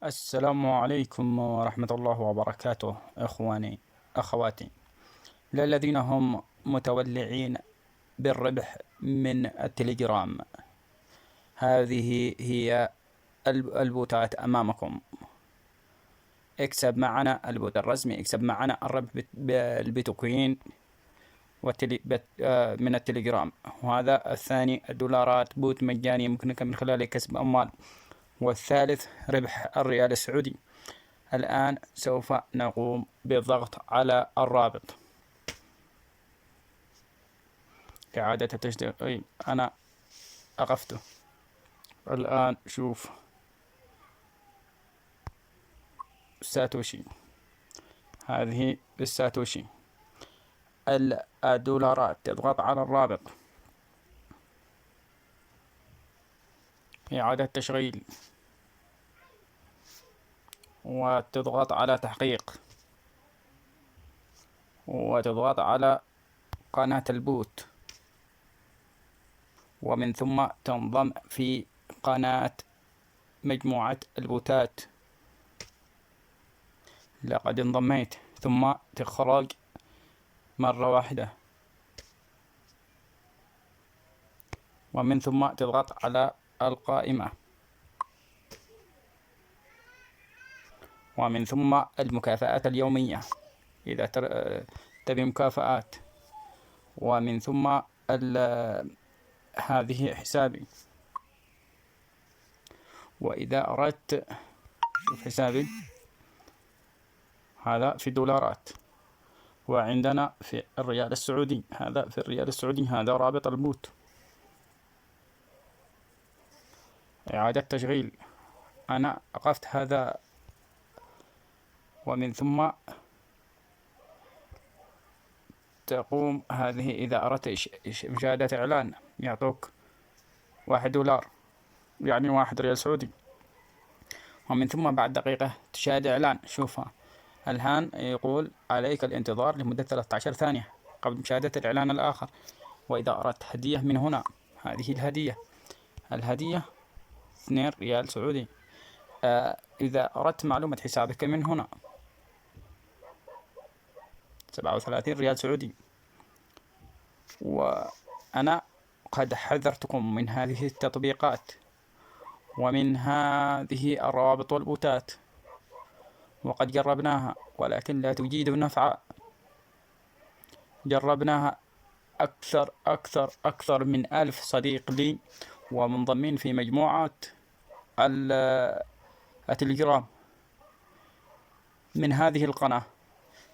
السلام عليكم ورحمة الله وبركاته. إخواني أخواتي للذين هم متولعين بالربح من التليجرام، هذه هي البوتات أمامكم. اكسب معنا البوت الرسمي، اكسب معنا الربح بالبيتكوين من التليجرام. وهذا الثاني $، بوت مجاني يمكنك من خلاله كسب أموال. والثالث ربح الريال السعودي. الآن سوف نقوم بالضغط على الرابط إعادة التشغيل. أنا أقفته الآن. شوف ساتوشي، هذه بالساتوشي. $، تضغط على الرابط، إعادة تشغيل، وتضغط على تحقيق، وتضغط على قناة البوت، ومن ثم تنضم في قناة مجموعة البوتات. لقد انضميت، ثم تخرج مرة واحدة، ومن ثم تضغط على القائمة، ومن ثم المكافآت اليومية إذا تبي مكافآت، ومن ثم هذه حسابي. وإذا أردت، شوف حسابي هذا في $، وعندنا في الريال السعودي، هذا في الريال السعودي، هذا رابط البوت. إعادة تشغيل، أنا أقفت هذا، ومن ثم تقوم هذه. إذا أردت مشاهدة إعلان يعطوك $1، يعني 1 ريال سعودي. ومن ثم بعد دقيقة تشاهد إعلان. شوفها الآن يقول عليك الانتظار لمدة 13 ثانية قبل مشاهدة الإعلان الآخر. وإذا أردت هدية من هنا، هذه الهدية 2 ريال سعودي. إذا أردت معلومة حسابك من هنا 37 ريال سعودي. وأنا قد حذرتكم من هذه التطبيقات ومن هذه الروابط والبوتات، وقد جربناها ولكن لا تجيد نفعا. جربناها أكثر من 1000 صديق لي ومنضمين في مجموعة التليجرام من هذه القناة.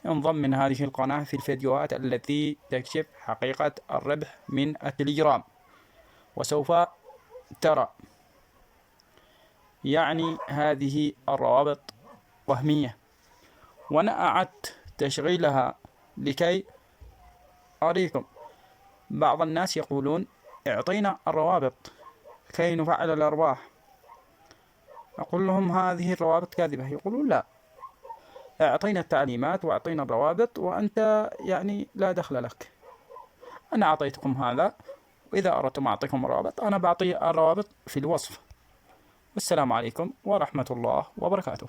انضم من هذه القناة في الفيديوهات التي تكشف حقيقة الربح من التليجرام، وسوف ترى يعني هذه الروابط وهمية. وأنا أعدت تشغيلها لكي أريكم. بعض الناس يقولون اعطينا الروابط كي نفعل الأرباح. أقول لهم هذه الروابط كاذبة. يقولون لا، اعطينا التعليمات واعطينا الروابط، وأنت يعني لا دخل لك. أنا أعطيتكم هذا، وإذا أردتم أعطيكم الروابط أنا بعطي الروابط في الوصف. والسلام عليكم ورحمة الله وبركاته.